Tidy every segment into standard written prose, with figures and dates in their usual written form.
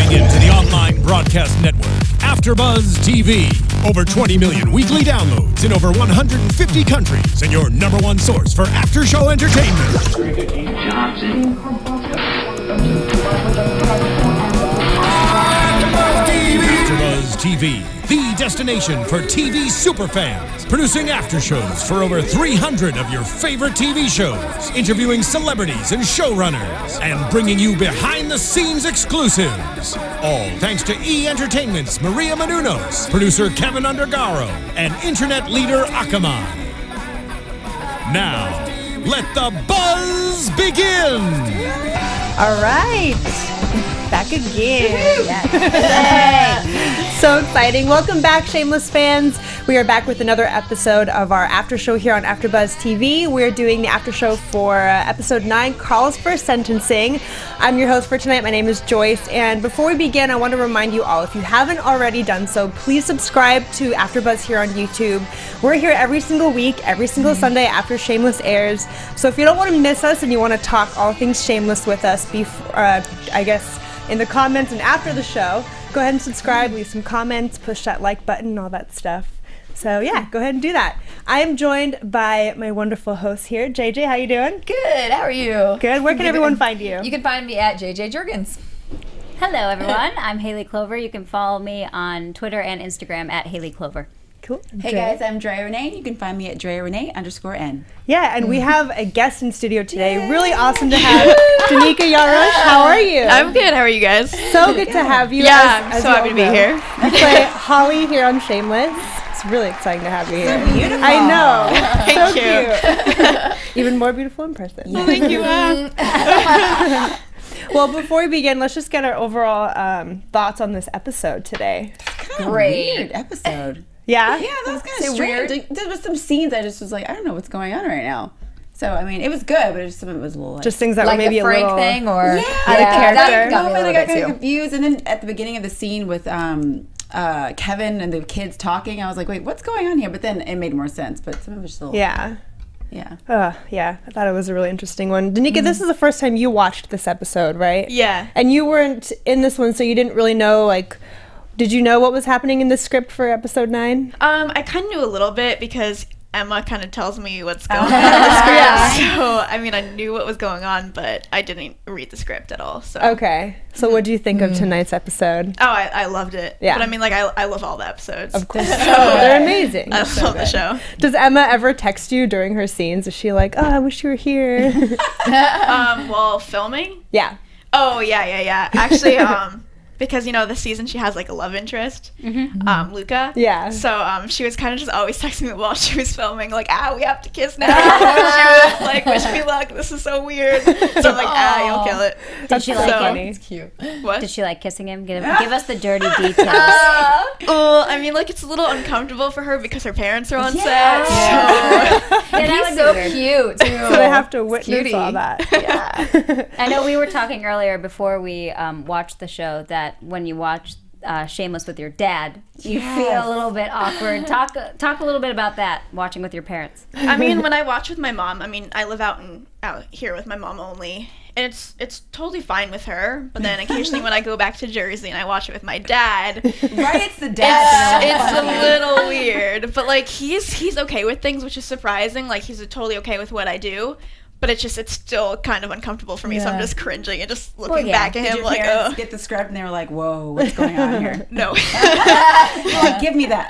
Tuning in to the online broadcast network, AFTERBUZZ TV. Over 20 million weekly downloads in over 150 countries, and your number one source for after-show entertainment. AFTERBUZZ TV, the destination for TV superfans. Producing aftershows for over 300 of your favorite TV shows. Interviewing celebrities and showrunners. And bringing you behind-the-scenes exclusives. All thanks to E! Entertainment's Maria Menounos, producer Kevin Undergaro, and internet leader Akamai. Now, let the buzz begin! All right. Back again. Yes. So exciting. Welcome back, Shameless fans. We are back with another episode of our after show here on AFTERBUZZ TV. We're doing the after show for episode 9, Calls for Sentencing. I'm your host for tonight. My name is Joyce. And before we begin, I want to remind you all, if you haven't already done so, please subscribe to AFTERBUZZ here on YouTube. We're here every single week, every single Sunday after Shameless airs. So if you don't want to miss us and you want to talk all things Shameless with us, in the comments and after the show, go ahead and subscribe, leave some comments, push that like button, all that stuff. So yeah, go ahead and do that. I am joined by my wonderful host here. JJ, how you doing? Good, how are you? Good. Where can everyone find you? You can find me at JJ Jurgens. Hello everyone, I'm Hayley Clover. You can follow me on Twitter and Instagram at Hayley Clover. Cool. Hey guys, I'm Drea Renee. You can find me at Drea Renee _N. Yeah, and we have a guest in studio today. Yay. Really awesome to have Danika Yarosh. How are you? I'm good. How are you guys? So good to have you. Yeah, I'm so happy to be here. You play Holly here on Shameless. It's really exciting to have you here. So beautiful. I know. Thank you. Cute. Even more beautiful in person. Yeah. Thank you. Well, before we begin, let's just get our overall thoughts on this episode today. Great. Weird episode. Yeah? Yeah, that was kind of strange. Like, there was some scenes I just was like, I don't know what's going on right now. So, I mean, it was good, but some of it was a little like... Just things that like were maybe the Frank out thing or... out of character. I got kind of confused. And then at the beginning of the scene with Kevin and the kids talking, I was like, wait, what's going on here? But then it made more sense, but some of it was still... Yeah. Yeah. Yeah, I thought it was a really interesting one. Danika, this is the first time you watched this episode, right? Yeah. And you weren't in this one, so you didn't really know, like... Did you know what was happening in the script for episode 9? I kind of knew a little bit because Emma kind of tells me what's going on in the script. Yeah. So, I mean, I knew what was going on, but I didn't read the script at all. So. Okay. So what do you think of tonight's episode? Oh, I loved it. Yeah. But I mean, like, I love all the episodes. Of course. They're amazing. I love the show. Does Emma ever text you during her scenes? Is she like, oh, I wish you were here? Well, filming? Yeah. Oh, yeah. Actually, because, you know, this season she has, like, a love interest, Luca. Yeah. So, she was kind of just always texting me while she was filming, like, we have to kiss now. She was like, wish me luck, this is so weird. So I'm like, you'll kill it. Did she like him? It's cute. What? Did she like kissing him? Give us the dirty details. Well, I mean, like, it's a little uncomfortable for her because her parents are on set. Yeah, he's so cute, too. So they have to witness all that. Yeah. I know we were talking earlier before we watched the show that when you watch Shameless with your dad, you feel a little bit awkward. Talk a little bit about that, watching with your parents. I mean, when I watch with my mom, I mean, I live out here with my mom only, and it's totally fine with her. But then occasionally when I go back to Jersey and I watch it with my dad, right? It's the dad. It's a little weird. But like he's okay with things, which is surprising. Like he's totally okay with what I do. But it's still kind of uncomfortable for me, so I'm just cringing and just looking back at him like, oh. Get the script and they were like, whoa, what's going on here? No. Like, give me that.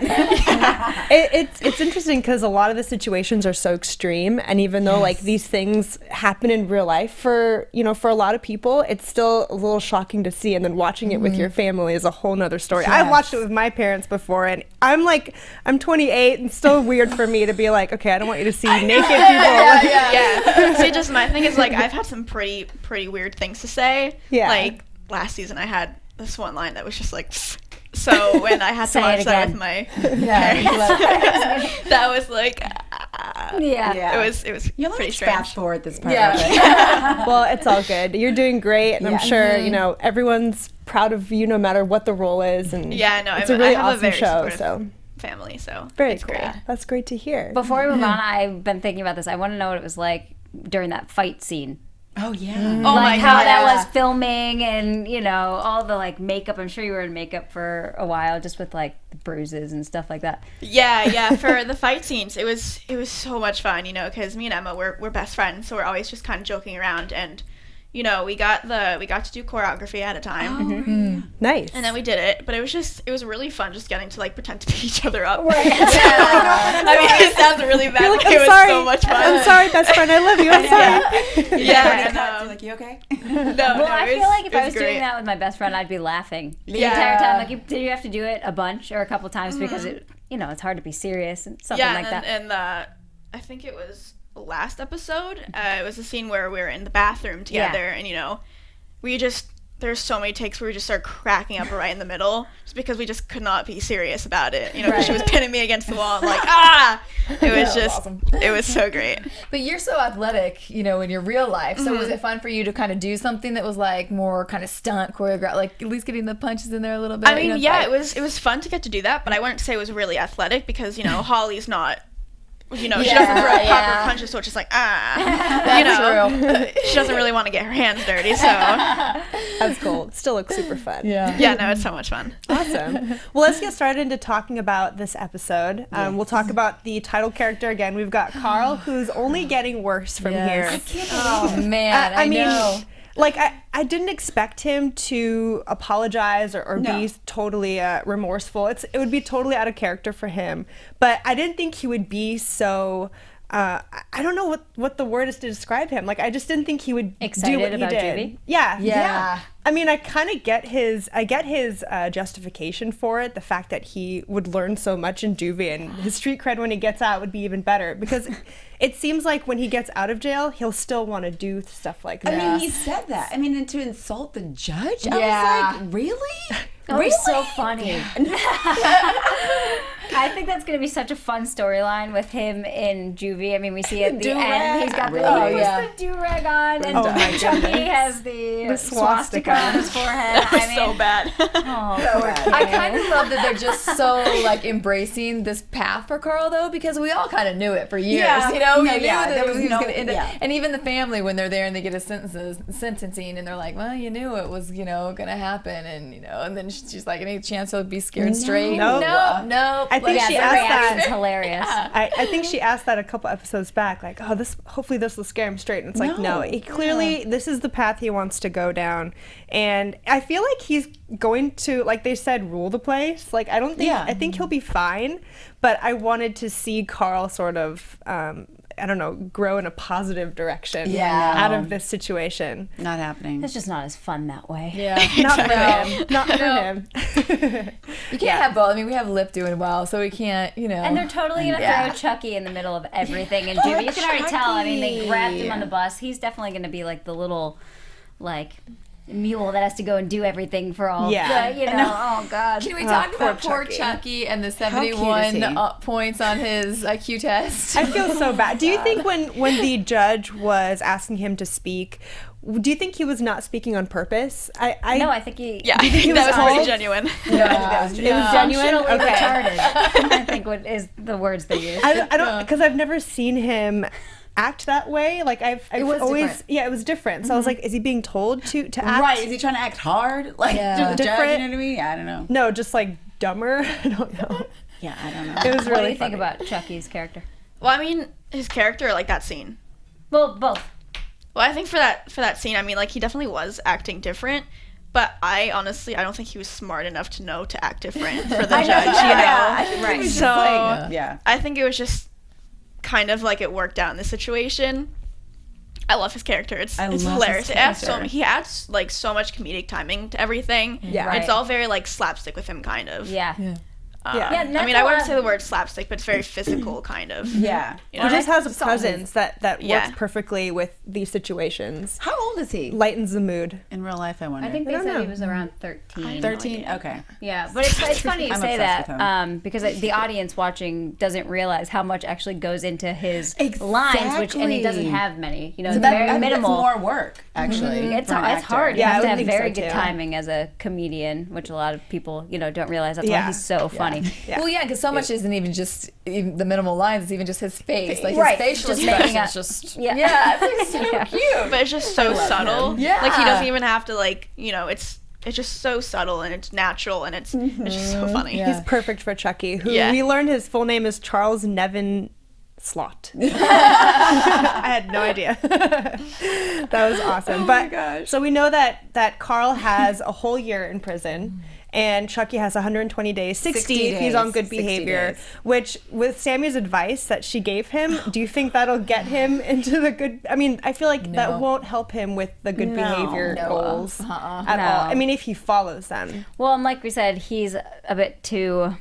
It's interesting because a lot of the situations are so extreme, and even though like these things happen in real life for a lot of people, it's still a little shocking to see, and then watching it with your family is a whole nother story. Yes. I've watched it with my parents before, and I'm 28 and still weird for me to be like, okay, I don't want you to see naked people. Yeah. See, just my thing is like I've had some pretty weird things to say. Yeah. Like last season, I had this one line that was just like. So when I had to watch that with my parents, that was like. It was You're pretty like strange. fast forward this part. Yeah. Well, it's all good. You're doing great, and I'm sure everyone's proud of you no matter what the role is. And it's a really awesome show. So. Family, so very it's cool. great. That's great to hear. Before we move on, I've been thinking about this. I want to know what it was like during that fight scene. Oh yeah. Oh my Like how God, that yeah. was filming and, you know, all the like makeup. I'm sure you were in makeup for a while just with like the bruises and stuff like that. Yeah, for the fight scenes, it was so much fun, you know, because me and Emma, we're best friends, so we're always just kind of joking around, and you know, we got to do choreography at a time. Nice. And then we did it, but it was really fun just getting to like pretend to beat each other up. Right. I mean, it sounds really bad. Like, but it was sorry. so much fun. I'm sorry, best friend. I love you. I'm sorry. Yeah. You're like, you okay? Well, I feel like if I was great. doing that with my best friend, I'd be laughing the Yeah. entire time. Like, did you have to do it a bunch or a couple times because it, you know, it's hard to be serious and something like that. And I think it was the last episode. It was a scene where we were in the bathroom together, and you know, there's so many takes where we just started cracking up right in the middle, just because we just could not be serious about it. You know, because she was pinning me against the wall. I'm like, It was just, awesome. it was so great. But you're so athletic, you know, in your real life. So was it fun for you to kind of do something that was like more kind of stunt choreographed, like at least getting the punches in there a little bit? I mean, you know, yeah, like- it was fun to get to do that, but I wouldn't say it was really athletic because, you know, Holly's not, you know, she Yeah, doesn't throw yeah. proper punches, so it's just like, That's you know, true. she doesn't really want to get her hands dirty, so That's cool. Still looks super fun. yeah, no, it's so much fun. Awesome. Well, let's get started into talking about this episode. We'll talk about the title character again. We've got Carl, who's only getting worse from Yes. here. Oh man, I mean, know. like I didn't expect him to apologize or No. be totally remorseful. It would be totally out of character for him. But I didn't think he would be so. I don't know what the word is to describe him. Like I just didn't think he would Excited do what about he did. Juvie? Yeah. I mean, I kind of get his justification for it. The fact that he would learn so much in juvie and his street cred when he gets out would be even better, because it seems like when he gets out of jail, he'll still want to do stuff like that. I mean, he said that. I mean, and to insult the judge, Yeah. I was like, really? That was so funny. I think that's going to be such a fun storyline with him in juvie. I mean, we see at the end, he's got the, the do-rag on, and Chucky has the swastika on his forehead. I mean, So bad. I kind of love that they're just so like embracing this path for Carl though, because we all kind of knew it for years. Yeah. You know, we No, knew yeah, that there it was was no- going to end yeah. up. And even the family, when they're there and they get a sentencing, and they're like, well, you knew it was, you know, going to happen, and you know, and then she's like, any chance he'll be scared straight? No. No. I think yeah, she the asked reaction's that. hilarious. I think she asked that a couple episodes back, like, oh, hopefully this will scare him straight. And it's like, no, he clearly, this is the path he wants to go down. And I feel like he's going to, like they said, rule the place. Like, I don't think, I think he'll be fine, but I wanted to see Carl sort of, I don't know, grow in a positive direction out of this situation. Not happening. It's just not as fun that way. Yeah. Not for him. Not for him. You can't have both. I mean, we have Lip doing well, so we can't, you know. And they're totally going to throw Chucky in the middle of everything. And Juvie, you can already tell. I mean, they grabbed him on the bus. He's definitely going to be like the little, like, mule that has to go and do everything for all the, you know, oh God. Can we talk about poor Chucky. Chucky and the cute is 71 he? points on his IQ test? I feel so bad. Do you think when the judge was asking him to speak, do you think he was not speaking on purpose? No, I think he... Yeah, he that was was pretty told? genuine. it was genuine. Functionally Okay. retarded, I think is the words they use. I don't, because I've never seen him act that way. Like I've was always different. it was different. So I was like, is he being told to act Right? Is he trying to act hard, like to the judge? Different? You know what I mean? Yeah, I don't know. No, just like dumber. I don't know. Yeah, I don't know. It was What really do you think funny. about Chucky's character? Well, I mean, his character, like that scene. Well, both. Well, I think for that scene, I mean, like he definitely was acting different, but I honestly, I don't think he was smart enough to know to act different for the judge. You know, Right. So Yeah. I think it was just kind of like it worked out in this situation. I love his character. It's love his hilarious. character. He adds like so much comedic timing to everything. Yeah. Right. It's all very like slapstick with him, kind of. Yeah. Yeah. Yeah, I mean, I wouldn't say the word slapstick, but it's very physical, kind of. Yeah. You know? He just has a presence that Yeah. works perfectly with these situations. How old is he? Lightens the mood. In real life, I wonder. I think they don't said know. he was around 13. 13? Okay. Yeah, but it's funny you I'm say obsessed that with him. because the audience watching doesn't realize how much actually goes into his lines, and he doesn't Exactly. have many. You know, So it's that, very I think minimal. That's more work, actually. It's for an actor. hard. You Yeah, I have would to have think very so, good too. timing as a comedian, which a lot of people, don't realize. That's why Yeah. he's so funny. funny. Yeah. Well, yeah, because so much isn't even just the minimal lines. It's even just his face. Like Right. his facial Just making expression is just it's like so cute. But it's just so subtle. Yeah. Like he doesn't even have to it's just so subtle and it's natural and it's just so funny. He's perfect for Chucky, who we learned his full name is Charles Nevin Slot. I had no idea. That was awesome. So we know that Carl has a whole year in prison. And Chucky has 120 days, 60 if he's on good behavior, which with Sammy's advice that she gave him, do you think that'll get him into the good? I mean, I feel like that won't help him with the good behavior goals at all. I mean, if he follows them. Well, and like we said, he's a bit too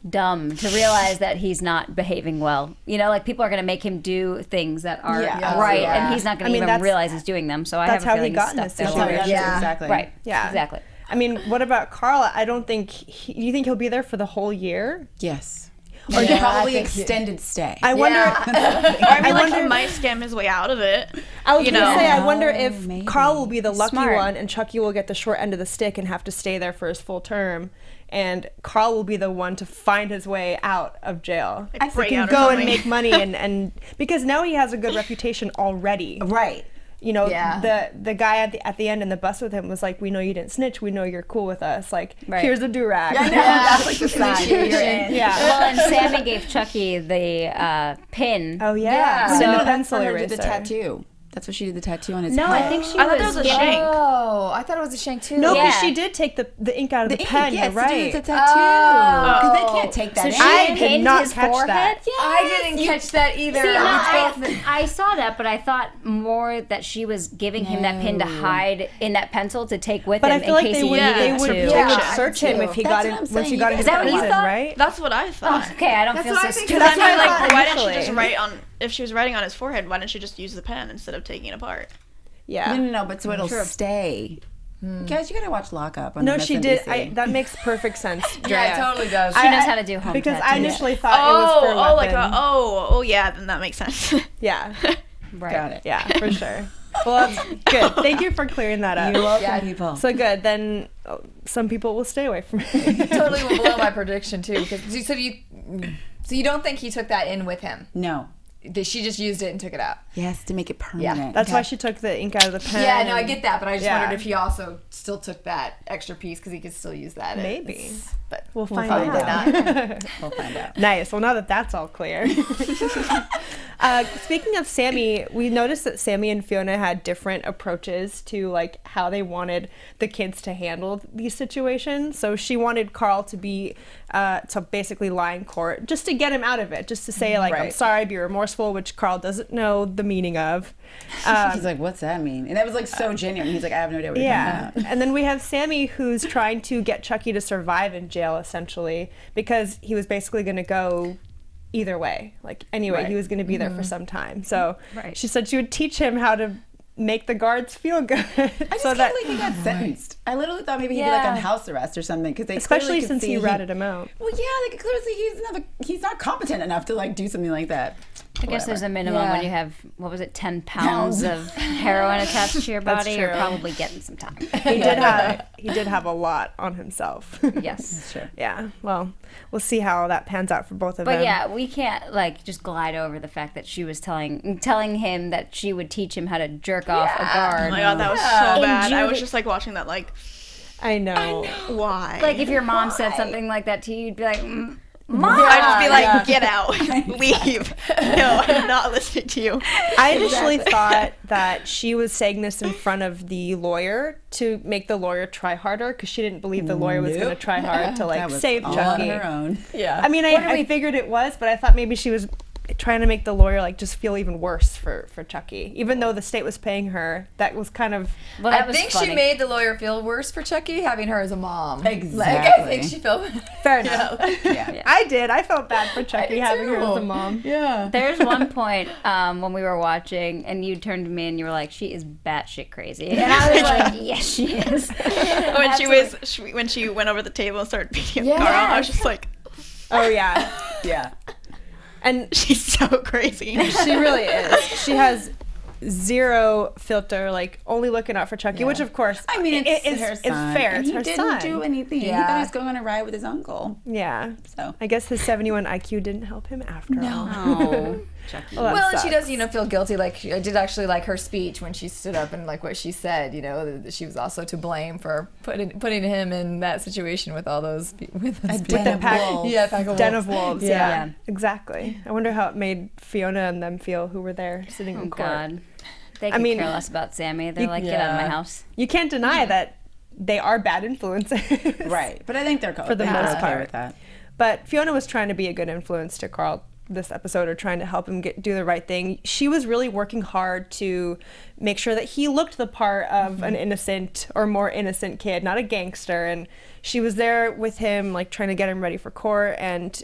dumb to realize that he's not behaving well. You know, like people are going to make him do things that are right, and he's not going to even realize he's doing them. So I have a feeling he's stuck there. That's how he got in this situation. Exactly. Right. Yeah. Exactly. I mean, what about Carl? I don't think do you think he'll be there for the whole year? Yes. Or probably extended stay. I wonder. I wonder he might scam his way out of it. I was going to say, I wonder if maybe. Carl will be the lucky one and Chucky will get the short end of the stick and have to stay there for his full term. And Carl will be the one to find his way out of jail. Like He can go and make money and because now he has a good reputation already. Right. You know, the guy at the end in the bus with him was like, "We know you didn't snitch. We know you're cool with us. Like, here's a do-rag." I know. That's like the sign you're in. Yeah. Well, and Sammy gave Chucky the pin. Oh yeah. So the that's pencil for her eraser. did the tattoo. That's what she did the tattoo on his No, head. I think she I thought that was a shank. Oh, I thought it was a shank too. No, because Yeah. she did take the ink out of the pen. Yes, You're right. the tattoo. Because they can't take that. So in. she I did pinned not his catch forehead? that. I didn't catch that either. See, no, I saw that, but I thought more that she was giving him that pin to hide in that pencil to take with But him I feel in like case they he would, needed they would, to. they would search him if he got That's in what I'm once he saying. got Is into that what you prison, thought? right? That's what I thought. Okay, I don't That's feel what so I think, stupid. Because That's I mean, what I like, thought why didn't she initially. just write on? If she was writing on his forehead, why didn't she just use the pen instead of taking it apart? Yeah. No, but so it'll stay. Guys, you gotta watch Lockup on No, she did. MSNBC. That makes perfect sense. Yeah, it totally does. She knows how to do home Because I tattoos. initially thought it was for a weapon. Yeah, then that makes sense. Yeah. Right. Got it. Yeah, for sure. Well, that's good. Thank you for clearing that up. You're welcome, people. So good. Then some people will stay away from it. Totally went below my prediction too. Because so you don't think he took that in with him? No. She just used it and took it out. Yes, to make it permanent. That's why she took the ink out of the pen. Yeah, no, I get that, but I just Yeah. wondered if he also still took that extra piece because he could still use that. Maybe. But We'll find find out. We'll find out. Nice. Well, now that that's all clear. Speaking of Sammy, we noticed that Sammy and Fiona had different approaches to like how they wanted the kids to handle these situations. So she wanted Carl to be to basically lie in court just to get him out of it, just to say like, I'm sorry, be remorseful, which Carl doesn't know the meaning of. He's like, what's that mean? And that was like so genuine. He's like, I have no idea what you're talking about. And then we have Sammy, who's trying to get Chucky to survive in jail, essentially, because he was basically going to go either way. Like, anyway, he was going to be there for some time. So she said she would teach him how to make the guards feel good. I just can't believe he got sentenced. I literally thought maybe he'd be like on house arrest or something, because they especially could since see he ratted him out. Well, yeah, they could clearly see he's not competent enough to like do something like that. I guess there's a minimum when you have, 10 pounds of heroin attached to your body. You're probably getting some time. He did have a lot on himself. Yes. That's true. Yeah. Well, we'll see how that pans out for both of them. But yeah, we can't like just glide over the fact that she was telling him that she would teach him how to jerk off a guard. Oh my god, that was so bad. I was Judy- just like watching that like, I know. why? Like if your mom said something like that to you, you'd be like, Mom! I'd just be like, get out, leave. No, I'm not listening to you. I initially thought that she was saying this in front of the lawyer to make the lawyer try harder, because she didn't believe the lawyer was going to try hard to like save all Chucky. on her own. Yeah. I mean, I figured it was, but I thought maybe she was trying to make the lawyer like just feel even worse for Chucky, even though the state was paying her. That was kind of I think she made the lawyer feel worse for Chucky having her as a mom. Exactly. Like, I think she felt fair enough. Yeah. I did. I felt bad for Chucky having her as a mom. Yeah. There's one point when we were watching, and you turned to me and you were like, "She is batshit crazy," and I was like, "Yes, she is." When she went over the table and started beating up Carl, I was just like, Oh yeah. Yeah. And she's so crazy. she really is. She has zero filter, like only looking out for Chucky, which of course, I mean, it's her son. fair. And it's her he didn't son. do anything. He thought he was going on a ride with his uncle. Yeah. So I guess his 71 IQ didn't help him after all. Oh, Chucky. Well, Well, and she does, feel guilty. Like, I did actually like her speech when she stood up and like what she said. That she was also to blame for putting him in that situation with all those with den of wolves. Yeah, pack of Den wolves. of wolves. Yeah. Yeah, exactly. I wonder how it made Fiona and them feel, who were there sitting in court. God. They could care less about Sammy. They're like, get out of my house. You can't deny that they are bad influences. right, but I think they're for the most part with that. But Fiona was trying to be a good influence to Carl this episode, or trying to help him do the right thing. She was really working hard to make sure that he looked the part of an innocent or more innocent kid, not a gangster. And she was there with him, like trying to get him ready for court. And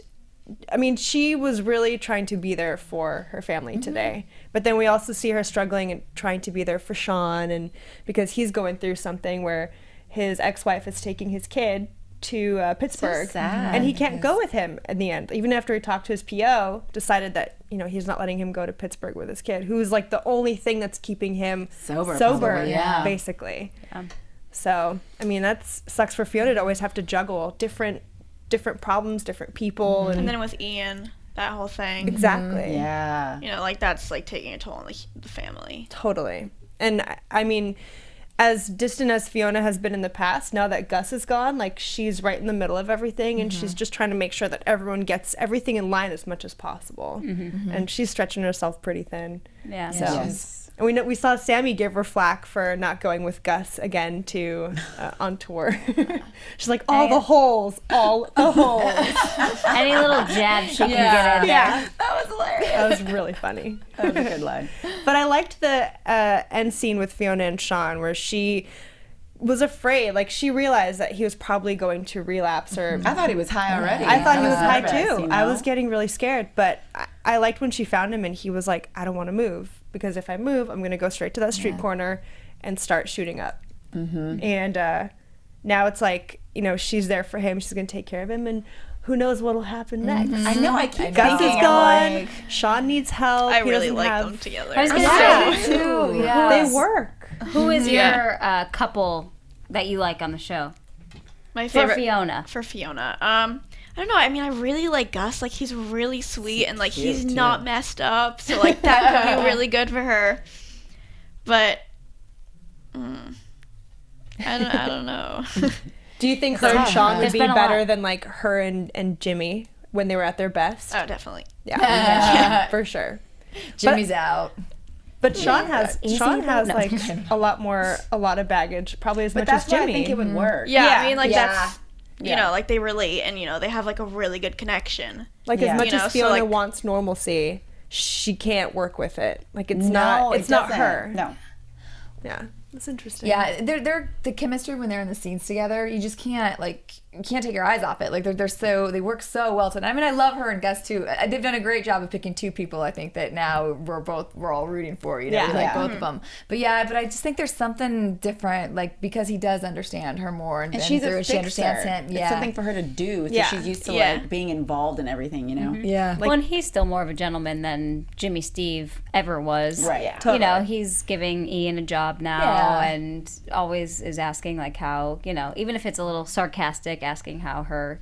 I mean, she was really trying to be there for her family today. But then we also see her struggling and trying to be there for Sean, and because he's going through something where his ex-wife is taking his kid to Pittsburgh, So sad. and he can't go with him in the end. Even after he talked to his PO, decided that he's not letting him go to Pittsburgh with his kid, who's like the only thing that's keeping him sober, probably, yeah. basically. So I mean, that sucks for Fiona to always have to juggle different problems, different people, and then with Ian, that whole thing. Exactly. Yeah. Like that's like taking a toll on the family. Totally. And I mean, as distant as Fiona has been in the past, now that Gus is gone, like she's right in the middle of everything, and she's just trying to make sure that everyone gets everything in line as much as possible. And she's stretching herself pretty thin. Yeah. So. Yes. And we saw Sammy give her flack for not going with Gus again on tour. She's like, all the holes. Any little jab she can get in there. Yeah. That was hilarious. That was really funny. That was a good line. But I liked the end scene with Fiona and Sean, where she was afraid. Like, she realized that he was probably going to relapse. Or I thought he was high already. I thought he was high nervous, too. I was getting really scared. But I liked when she found him and he was like, I don't want to move, because if I move, I'm going to go straight to that street corner and start shooting up. And now it's like, she's there for him. She's going to take care of him. And who knows what'll happen next. I know. I keep Gus thinking, is gone. like, Sean needs help. I He really doesn't like have- them together. I was gonna Yeah. say too. Yeah. They work. Who is your couple that you like on the show? My For favorite Fiona. For Fiona. I don't know. I mean, I really like Gus. Like, he's really sweet and like he's too. not messed up. So like that could be really good for her. But I don't know. Do you think her and Sean would There's be been a better lot. than like her and Jimmy when they were at their best? Oh, definitely. Yeah, for sure. Jimmy's out. But Sean has No. like a lot of baggage, probably as But much that's as why Jimmy. I think it would work. Yeah, Yeah. I mean, like Yeah. that's you know, like they relate and they have like a really good connection. Like Yeah. as much You know, as so, Fiona like- wants normalcy, she can't work with it. Like it's No, not it not doesn't. her. No. Yeah, that's interesting. Yeah, they're the chemistry when they're in the scenes together. You just can't take your eyes off it. Like they work so well together. I mean, I love her and Gus too. They've done a great job of picking two people. I think that now we're all rooting for. Yeah. We like Yeah. both of them. But I just think there's something different. Like because he does understand her more, and She's a she understands fixer. him. It's Yeah, something for her to do. So Yeah. she's used to Yeah. like being involved in everything. yeah. Well, and he's still more of a gentleman than Jimmy Steve ever was. Right. Yeah. Totally. He's giving Ian a job now Yeah. and always is asking like how, even if it's a little sarcastic, asking how her,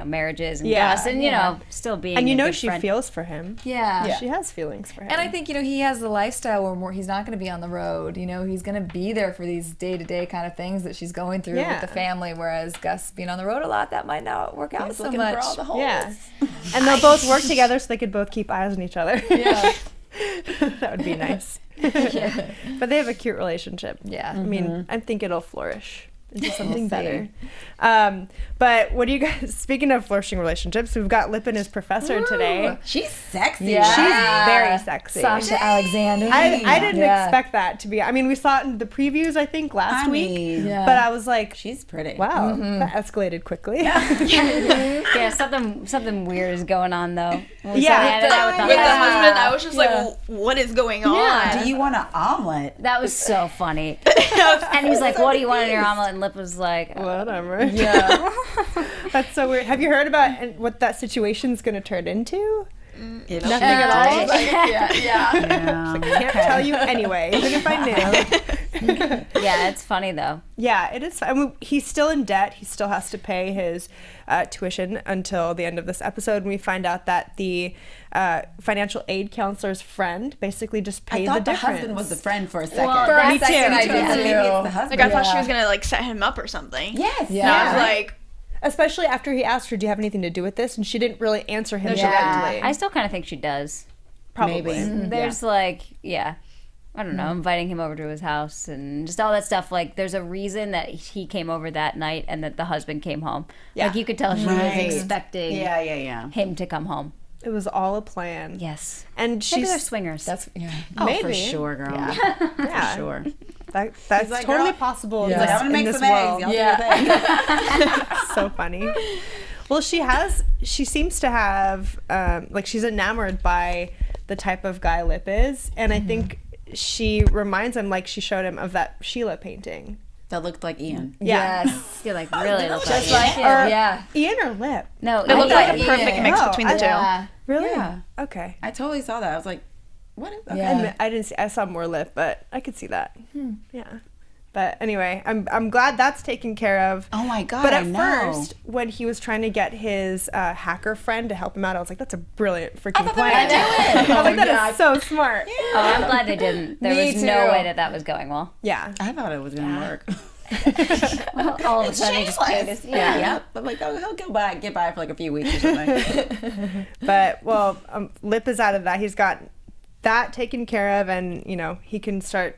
marriage is and Yeah. Gus, and, still being And a good she friend. feels for him. Yeah. She has feelings for him. And I think, he has the lifestyle where he's not going to be on the road. He's going to be there for these day-to-day kind of things that she's going through Yeah. with the family, whereas Gus being on the road a lot, that might not work out He's so looking much. for all the holes. Yeah. And they'll both work together so they could both keep eyes on each other. Yeah. That would be nice. But they have a cute relationship. Yeah. I mean, I think it'll flourish into something better. But what do you guys, speaking of flourishing relationships, we've got Lip and his professor today. She's sexy. Yeah. She's very sexy. Sasha Alexander. I didn't Yeah. expect that to be. I mean, we saw it in the previews, I think, last week. Yeah. But I was like, She's pretty. wow, that escalated quickly. Yeah, something weird is going on though. When we saw Yeah. the edit out with the With the husband, husband, I was just like, well, what is going on? Do you want an omelet? that was so funny. And he's like, "What do you want in your omelet?" And Lip was like, Whatever. Yeah. That's so weird. Have you heard about what that situation's going to turn into? Nothing at all. Yeah. Can't tell you anyway, even if I knew. Yeah, it's funny though. Yeah, it is. I mean, he's still in debt. He still has to pay his tuition until the end of this episode. And we find out that the financial aid counselor's friend basically just paid the difference. The husband was the friend for a second. Well, for a second I did Maybe it's the too. husband. Like I thought she was gonna like set him up or something. Yes. And I was like, Especially after he asked her, do you have anything to do with this? And she didn't really answer him directly. I still kind of think she does. Probably. Maybe. There's like, I don't know, inviting him over to his house and just all that stuff. Like, there's a reason that he came over that night and that the husband came home. Yeah. Like, you could tell she was expecting him to come home. It was all a plan. Yes. And Maybe they're she's swingers. That's maybe. For sure, girl. Yeah. For sure. That's like, totally girl, possible. He's like, I'm gonna make some eggs. Y'all do your thing. So funny. Well, she seems to have, like, she's enamored by the type of guy Lip is. And I think she reminds him, like she showed him, of that Sheila painting. That looked like Ian. Yeah. Yes. You like really look Just like like Or it. Ian or Lip? No, it looked like a Yeah. perfect mix Oh, between the two. Yeah. Really? Yeah. Okay. I totally saw that. I was like, what is that? Yeah. I didn't see. I saw more Lip, but I could see that. Yeah. But anyway, I'm glad that's taken care of. Oh my God, But I at know. first, when he was trying to get his hacker friend to help him out, I was like, that's a brilliant freaking thought plan. they were gonna do it. I was like, that God. is so smart. Oh, I'm glad they didn't. There Me was no too. way that was going well. Yeah. I thought it was gonna work. All of a sudden, he just paid his. Yeah. I'm like, oh, he'll get by for like a few weeks or something. But, well, Lip is out of that. He's got that taken care of, and, you know, he can start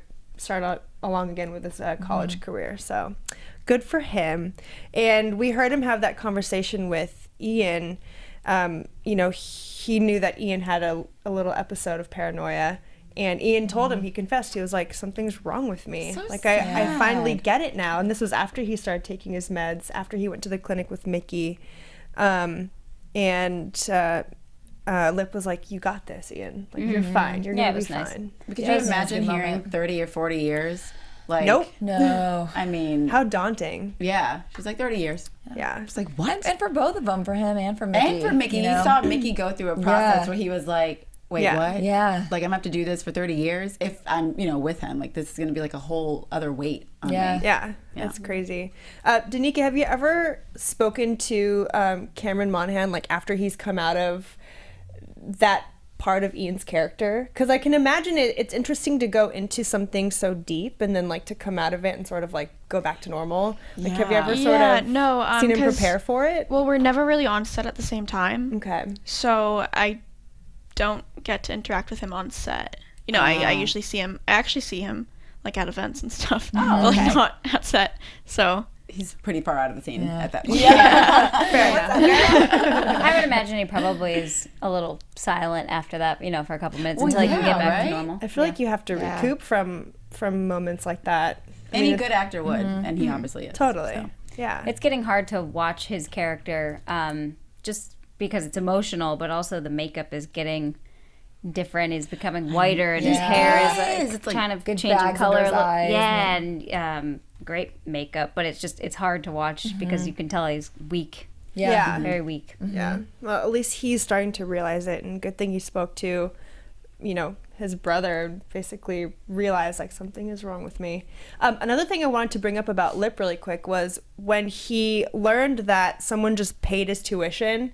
out along again with his college career. So good for him. And we heard him have that conversation with Ian. You know, he knew that Ian had a little episode of paranoia, and Ian told him, he confessed, he was like, something's wrong with me. So like I finally get it now. And this was after he started taking his meds, after he went to the clinic with Mickey. Lip was like, you got this, Ian. Like, you're fine. You're Yeah, gonna it be was nice. fine. Could you imagine hearing 30 or 40 years? Like, Nope. No. I mean, How daunting. yeah. She's like 30 years. Yeah. It's like, what? And for both of them, for him and for Mickey. And for Mickey, you you know? saw Mickey go through a process Yeah. where he was like, wait, Yeah. what? Yeah. Like, I'm gonna have to do this for 30 years if I'm, with him. Like, this is gonna be like a whole other weight on Yeah. me. Yeah, that's crazy. Danika, have you ever spoken to Cameron Monaghan, like, after he's come out of that part of Ian's character? Because I can imagine it's interesting to go into something so deep and then, like, to come out of it and sort of, like, go back to normal. Like, have you ever sort of seen him prepare for it? Well, we're never really on set at the same time. Okay. So I don't get to interact with him on set. You know, I usually see him. I actually see him like at events and stuff, but like not at set. So He's pretty far out of the scene at that point. Fair enough. I would imagine he probably is a little silent after that, for a couple minutes until he can get back to normal. I feel like you have to recoup from moments like that. I Any mean, good actor would, and he obviously is. Totally. So. Yeah. It's getting hard to watch his character just because it's emotional, but also the makeup is getting different. He's becoming whiter, and his hair is It's like kind of good changing bags color. under his eyes, and great makeup, but it's hard to watch because you can tell he's weak. Yeah. Very weak. Yeah. Well, at least he's starting to realize it, and good thing he spoke to, his brother, basically realized, like, something is wrong with me. Another thing I wanted to bring up about Lip really quick was when he learned that someone just paid his tuition,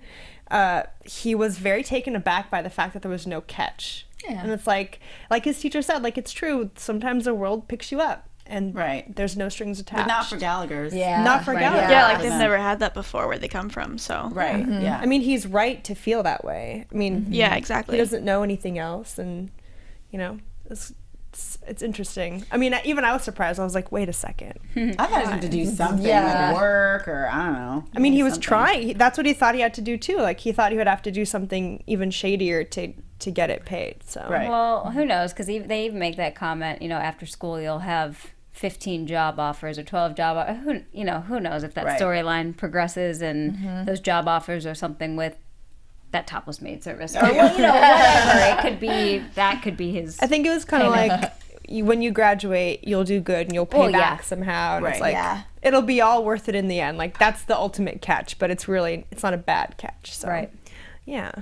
he was very taken aback by the fact that there was no catch. Yeah. And it's like his teacher said, like, it's true, sometimes the world picks you up, and there's no strings attached. But not for Gallagher's. Yeah. Not for Gallagher. yeah, like they've never had that before where they come from. So Right. Yeah. I mean, he's right to feel that way. I mean, yeah, exactly. he doesn't know anything else, and it's interesting. I mean, even I was surprised. I was like, wait a second. I thought he was going to do something Yeah. like work or I don't know. I mean, he was something. trying. That's what he thought he had to do too. Like, he thought he would have to do something even shadier to get it paid. So Right. Well, who knows? Because they even make that comment. After school you'll have 15 job offers or 12 job offers. Who knows if that Right. storyline progresses and those job offers or something with that topless maid service or whatever. That could be his. I think it was kind of like when you graduate, you'll do good and you'll pay back somehow. And it's like it'll be all worth it in the end. Like, that's the ultimate catch, but it's not a bad catch. So Right. Yeah.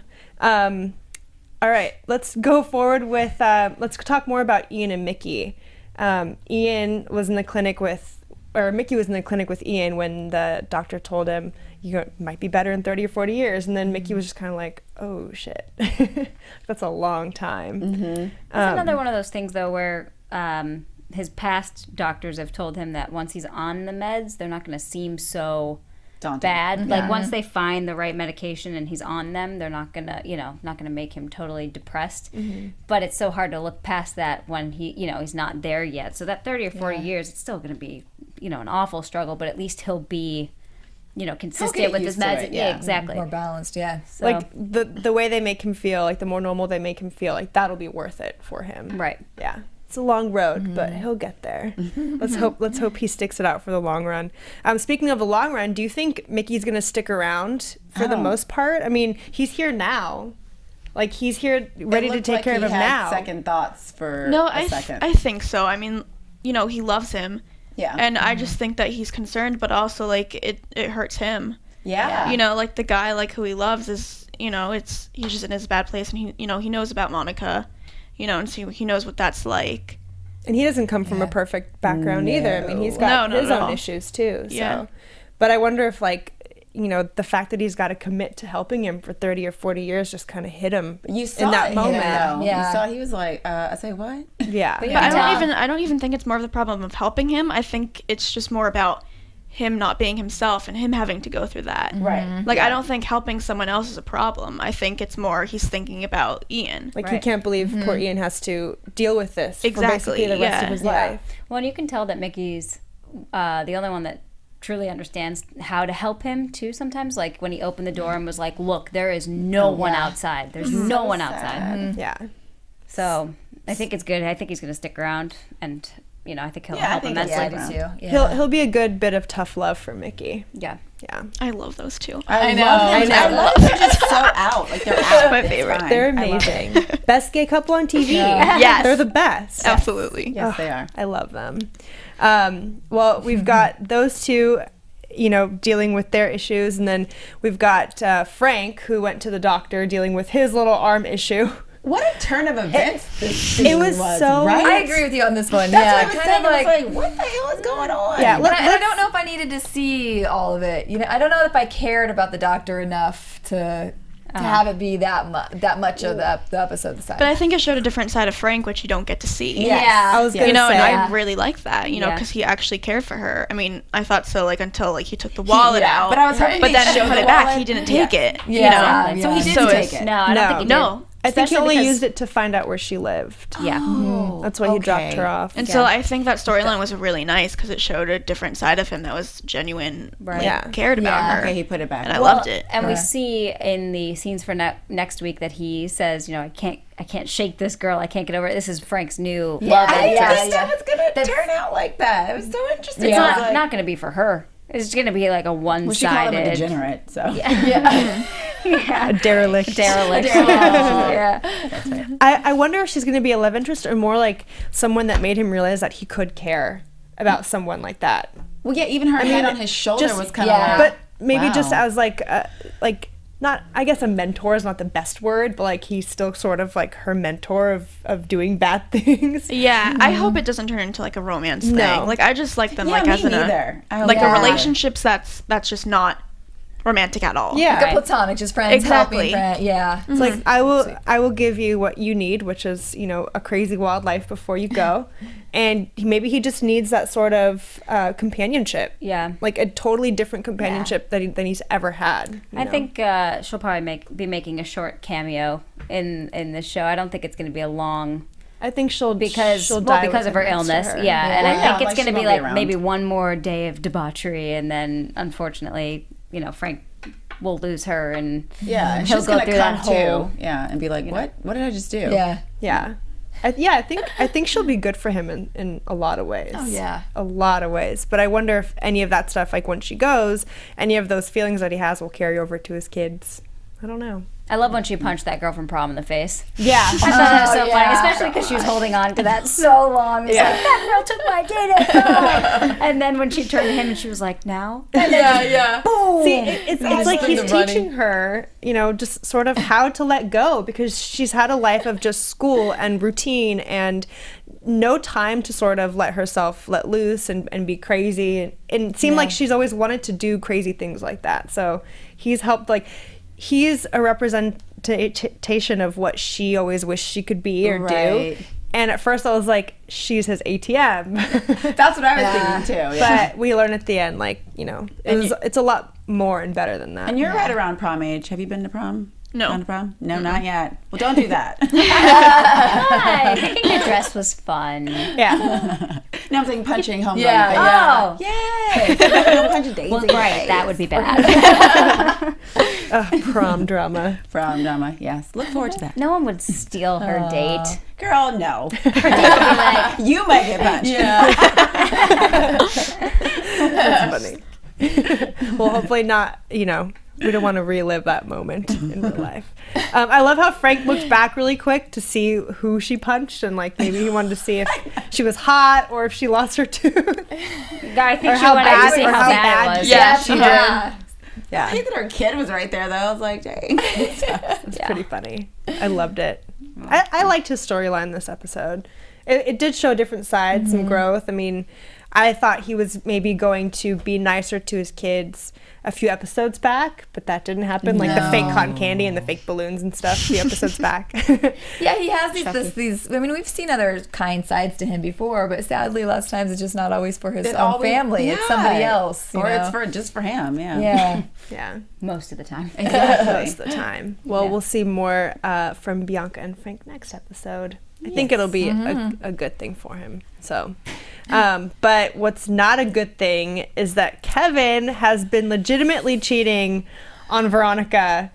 All right, let's go forward with, let's talk more about Ian and Mickey. Mickey was in the clinic with Ian when the doctor told him, you might be better in 30 or 40 years. And then Mickey was just kind of like, oh, shit. That's a long time. It's another one of those things, though, where his past doctors have told him that once he's on the meds, they're not going to seem so bad. Like once they find the right medication and he's on them, they're not gonna, not gonna make him totally depressed. But it's so hard to look past that when he's not there yet. So that 30 or 40 years, it's still gonna be, an awful struggle. But at least he'll be, consistent with his meds. Yeah, exactly. More balanced. Yeah. So. Like the way they make him feel, like the more normal they make him feel, like that'll be worth it for him. Right. Yeah. It's a long road, but he'll get there. Let's hope he sticks it out for the long run. Speaking of the long run, do you think Mickey's going to stick around for the most part? I mean, he's here now. Like, he's here ready to take care of him now. Second thoughts for a second. I think so. I mean, he loves him. Yeah. And I just think that he's concerned, but also, like, it hurts him. Yeah. Like, the guy, like, who he loves is, he's just in his bad place, and he knows about Monica. And so he knows what that's like. And he doesn't come from a perfect background either. I mean, he's got his own issues too. So. Yeah. But I wonder if, like, the fact that he's got to commit to helping him for 30 or 40 years just kind of hit him in that moment. Yeah. You saw he was like, I say what? Yeah. But I don't even think it's more of the problem of helping him. I think it's just more about him not being himself and him having to go through that. Right. Like, I don't think helping someone else is a problem. I think it's more he's thinking about Ian. Like, he can't believe poor Ian has to deal with this for Exactly, basically the rest of his life. Well, and you can tell that Mickey's the only one that truly understands how to help him, too, sometimes. Like, when he opened the door and was like, look, there is no one outside. There's no one outside. Yeah. So, I think it's good. I think he's going to stick around and... I think he'll help immensely. He'll be a good bit of tough love for Mickey. Yeah. Yeah. I love those two. I love them just so out. Like, they're out. My favorite. They're amazing. Best gay couple on TV. Yes. They're the best. Absolutely. Yes, they are. I love them. Well, we've got those two, dealing with their issues. And then we've got Frank, who went to the doctor dealing with his little arm issue. What a turn of events it was so right? I agree with you on this one. That's what I was saying. What the hell is going on? Yeah, but I don't know if I needed to see all of it. I don't know if I cared about the doctor enough to have it be that much of the episode this time. But I think it showed a different side of Frank, which you don't get to see. Yeah. I was gonna say. And I really liked that, because he actually cared for her. I mean, I thought so, like, until, like, he took the wallet out. But I was hoping But then he put it back. He didn't take it. Yeah. So he didn't take it. No, I don't think he did. No. I think he only used it to find out where she lived. Yeah. That's why he dropped her off. And so I think that storyline was really nice because it showed a different side of him that was genuine, cared about her. Okay, he put it back. And I loved it. And we see in the scenes for next week that he says, I can't shake this girl. I can't get over it. This is Frank's new love interest. I didn't think that was going to turn out like that. It was so interesting. It's not going to be for her. It's going to be like a one-sided. Well, she called him a degenerate, so. A derelict. Yeah. That's right. I wonder if she's going to be a love interest or more like someone that made him realize that he could care about someone like that. Well, yeah, even her head on his shoulder was kind of like. But maybe just as like not, I guess a mentor is not the best word, but like he's still sort of like her mentor of doing bad things. Yeah, I hope it doesn't turn into like a romance thing. Like I just like them like me as neither. a relationships that's just not romantic at all. Yeah, like a platonic, just friends helping friends. Yeah, it's like I will give you what you need, which is a crazy wild life before you go, and maybe he just needs that sort of companionship. Yeah, like a totally different companionship than he's ever had. I think she'll probably be making a short cameo in this show. I don't think it's going to be a long. I think she'll because of her illness. Yeah, and I think it's going to be like maybe one more day of debauchery, and then unfortunately, Frank will lose her, and he'll go through that whole and be like, what did I just do? Yeah. I think she'll be good for him in a lot of ways. Oh yeah, a lot of ways. But I wonder if any of that stuff, like when she goes, any of those feelings that he has will carry over to his kids. I don't know. I love when she punched that girl from prom in the face. Yeah. I thought that was so funny, especially because she was holding on to that so long. It's like, that girl took my data. And then when she turned to him and she was like, now? Boom. See, it's like he's teaching her, just sort of how to let go, because she's had a life of just school and routine and no time to sort of let herself let loose and be crazy. And it seemed like she's always wanted to do crazy things like that. So he's helped, he's a representation of what she always wished she could be or do. And at first I was like, she's his ATM. That's what I was thinking too. Yeah. But we learn at the end, it's a lot more and better than that. And you're right around prom age. Have you been to prom? No. Gone to prom? No, not yet. Well, don't do that. Hi. Picking the dress was fun. Yeah. No, I'm saying punching home. Oh. Yay. Punch a daisy. Well, right. That would be bad. Prom drama. Prom drama, yes. Look forward to that. No one would steal her date. Girl, no. Her date would be like, You might get punched. Yeah. That's funny. Well, hopefully not, we don't want to relive that moment in real life. I love how Frank looked back really quick to see who she punched, and maybe he wanted to see if she was hot or if she lost her tooth. I think she wanted to see how bad it was. Yeah, she did. I Yeah, hate that her kid was right there, though. I was like, dang. it's pretty funny. I loved it. I liked his storyline this episode. It did show different sides and growth. I mean, I thought he was maybe going to be nicer to his kids a few episodes back, but that didn't happen. Like the fake cotton candy and the fake balloons and stuff a few episodes back. Yeah, he has these. I mean, we've seen other kind sides to him before, but sadly, lots of times it's just not always for his own family. It's somebody else, or it's just for him. Yeah. Yeah, Most of the time. Exactly. most of the time. Well, we'll see more from Bianca and Frank next episode. I think it'll be a good thing for him. So, but what's not a good thing is that Kevin has been legitimately cheating on Veronica,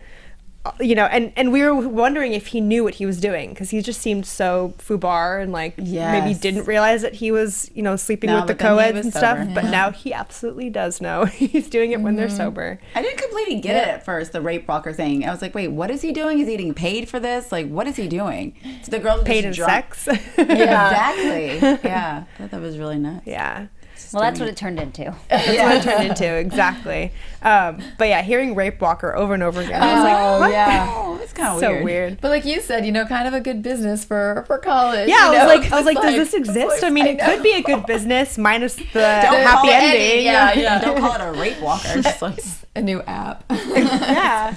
and we were wondering if he knew what he was doing, because he just seemed so foobar and maybe didn't realize that he was, sleeping with the co-eds and stuff. sober. But now he absolutely does know. He's doing it when they're sober. I didn't completely get it at first, the rape walker thing. I was like, wait, what is he doing? Is he getting paid for this? What is he doing? So the girl Paid in just sex. Exactly. Yeah. I thought that was really nuts. Yeah. Well, that's what it turned into. That's what it turned into, exactly. But yeah, hearing Rape Walker over and over again, I was like, what? Yeah. It's kind of So weird. But like you said, kind of a good business for college. Yeah, I was like, does this exist? I mean, it could be a good business minus the happy ending. Yeah. Don't call it a rape walker. Just a new app. Yeah.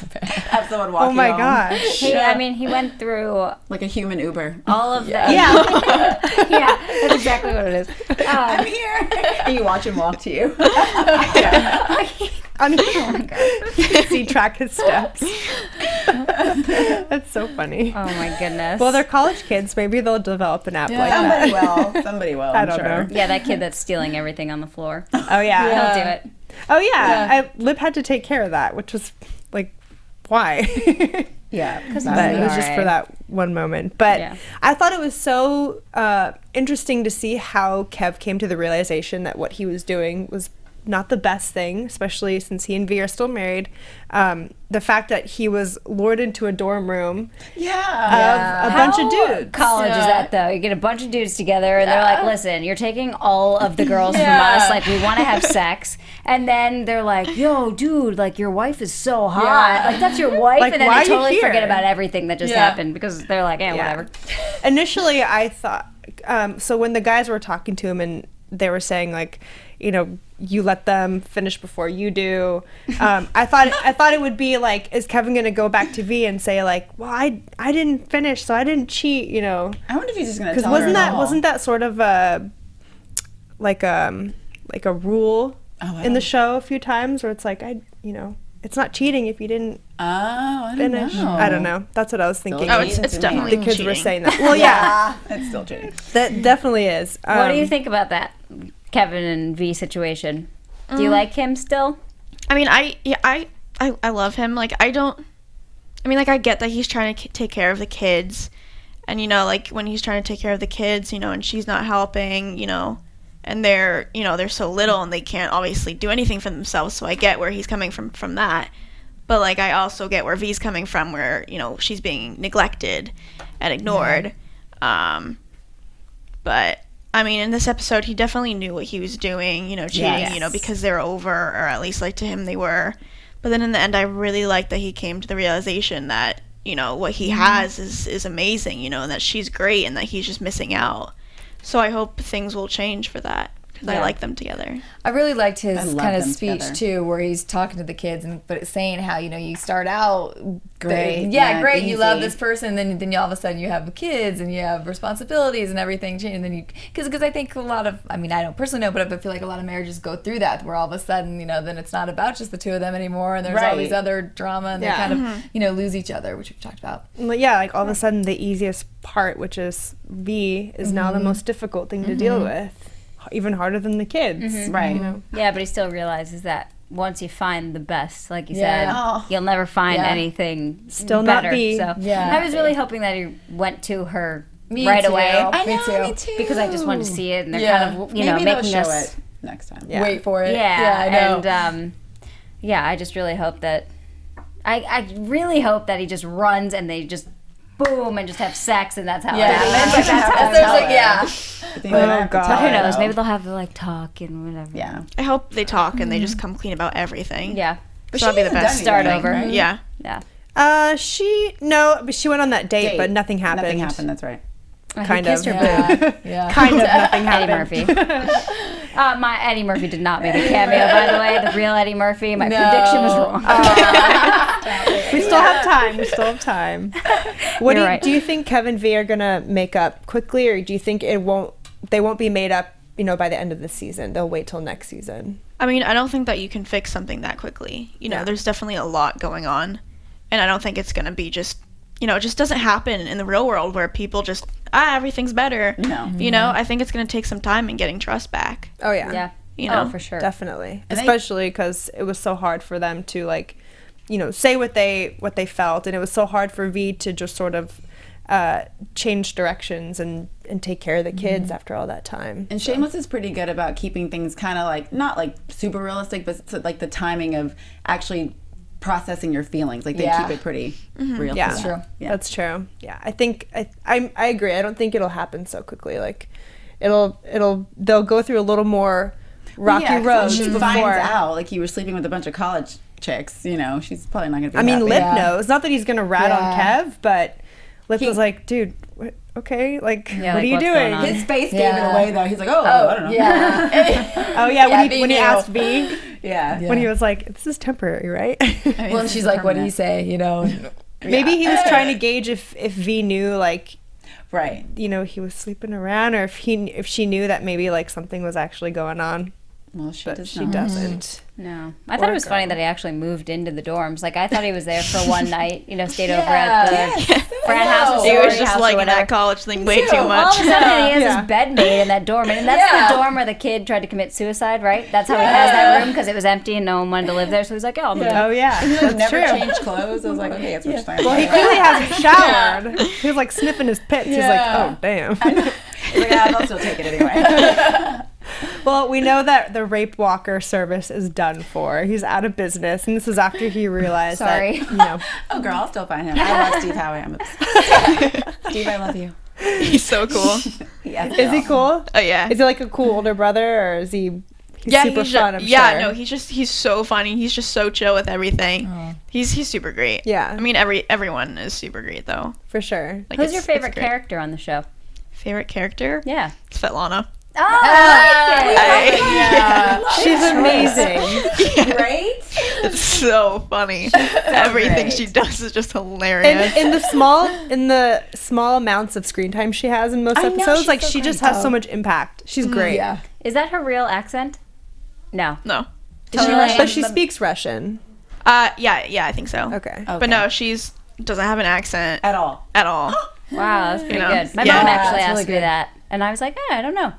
have someone walk Oh my home. gosh. He went through Like a human Uber. all of the... Yeah. Yeah, that's exactly what it is. I'm here. And you watch him walk to you. See, track his steps. That's so funny. Oh my goodness. Well, they're college kids. Maybe they'll develop an app like that. Somebody will. I don't know. Yeah, that kid that's stealing everything on the floor. Oh, yeah. He'll do it. Oh, yeah. Lib had to take care of that, which was like, why? Yeah. But it was just for that one moment. But Yeah. I thought it was so interesting to see how Kev came to the realization that what he was doing was not the best thing, especially since he and V are still married. The fact that he was lured into a dorm room of a bunch of dudes. College is that though? You get a bunch of dudes together and they're like, listen, you're taking all of the girls from us. Like, we want to have sex. And then they're like, yo, dude, like, your wife is so hot. Like, that's your wife. Like, and then why they are you totally here? forget about everything that just happened because they're like, whatever. Initially, I thought, so when the guys were talking to him and they were saying, like, you let them finish before you do. I thought it would be like, is Kevin gonna go back to V and say like, well, I didn't finish, so I didn't cheat, I wonder if he's just gonna Because tell her wasn't that sort of a rule in the show a few times where it's like it's not cheating if you didn't finish. I don't know. That's what I was thinking. Oh, it's definitely the kids cheating. were saying that. Well, yeah, It's still cheating. that definitely is. What do you think about that Kevin and V situation? Do you like him still? I mean, I love him. Like, I get that he's trying to take care of the kids. And, like, when he's trying to take care of the kids, and she's not helping, and they're so little and they can't obviously do anything for themselves. So I get where he's coming from that. But like I also get where V's coming from, where she's being neglected and ignored. But I mean, in this episode, he definitely knew what he was doing. Cheating. Because they're over, or at least like to him they were. But then in the end, I really like that he came to the realization that what he has is amazing. And that she's great, and that he's just missing out. So I hope things will change for that. I like them together. I really liked his kind of speech too, where he's talking to the kids, but it's saying how you start out great, great, you love this person, then you all of a sudden you have kids and you have responsibilities and everything change, and then because I think a lot of, I don't personally know, but I feel like a lot of marriages go through that, where all of a sudden then it's not about just the two of them anymore, and there's all these other drama, and they kind of lose each other, which we've talked about. Yeah, like all of a sudden the easiest part, which is V, is now the most difficult thing to deal with. Even harder than the kids. Right. Yeah, but he still realizes that once you find the best, like you said, you'll never find anything still better. Not be. So I was really hoping that he went to her away. I know, me too. Because I just wanted to see it, and they're kind of Maybe making they'll show us it next time. Wait for it. Yeah, I know. And I just really hope that I really hope that he just runs and they just boom and just have sex, and that's how it happens. Oh God. Who knows? Maybe they'll have to talk and whatever. Yeah. I hope they talk and they just come clean about everything. Yeah. But that'll be the best. Start over. Right? Yeah. Yeah. She went on that date, but nothing happened. Nothing happened. That's right. Kind of. Kissed her boob. Kind of nothing happened. Eddie Murphy. My Eddie Murphy did not make a cameo, by the way. The real Eddie Murphy. My prediction was wrong. We still have time. Do you think Kev and V are gonna make up quickly, or do you think they won't be made up, by the end of the season? They'll wait till next season. I mean, I don't think that you can fix something that quickly. There's definitely a lot going on, and I don't think it's gonna be just, it just doesn't happen in the real world where people just everything's better. No. I think it's gonna take some time in getting trust back. Oh yeah. Yeah. For sure. Definitely. Especially because it was so hard for them to say what they felt, and it was so hard for V to just sort of change directions and take care of the kids after all that time. And Shameless is pretty good about keeping things kind of not super realistic, but the timing of actually processing your feelings. They keep it pretty real. Yeah, that's true. Yeah. That's true. Yeah, I think I agree. I don't think it'll happen so quickly. They'll go through a little more rocky road. She finds out you were sleeping with a bunch of college chicks. She's probably not gonna be. I mean, happy. Lip knows. Not that he's gonna rat on Kev, but Lip was like, dude. Okay, what are you doing? His face gave it away, though. He's like, I don't know. Yeah. When he asked V, when he was like, "This is temporary, right?" Well, she's like, "What did he say?" Maybe he was trying to gauge if V knew, right? He was sleeping around, or if she knew that maybe something was actually going on. Well, she doesn't. No. I thought it was funny that he actually moved into the dorms. I thought he was there for one night, stayed over at the frat house. He was just liking that college thing way too much. All of a sudden, he has his bed made in that dorm. And that's the dorm where the kid tried to commit suicide, right? That's how he has that room, because it was empty and no one wanted to live there. So he's like, I'll move. Oh, yeah. He never changed clothes. I was like, okay, that's what you're saying. Well, he clearly hasn't showered. He was sniffing his pits. He's like, oh, damn. He's like, I'll still take it anyway. Well, we know that the rape walker service is done for. He's out of business, and this is after he realized that, Oh, girl, I'll still find him. I love Steve Howie. I'm obsessed. Steve, I love you. He's so cool. Is he cool? Oh, yeah. Is he a cool older brother, or is he super fun, I'm sure? No, he's so funny. He's just so chill with everything. Oh. He's super great. Yeah. I mean, everyone is super great, though. For sure. Who's your favorite character on the show? Favorite character? Yeah. It's Svetlana. Oh, I like it. She's amazing. Right? It's so funny. Everything she does is just hilarious. In the small amounts of screen time she has in most episodes, she just has so much impact. She's great. Yeah. Is that her real accent? No. But she speaks Russian. Yeah, I think so. Okay. But no, she's doesn't have an accent at all. Wow, that's pretty good. My mom actually asked me that. And I was like, I don't know.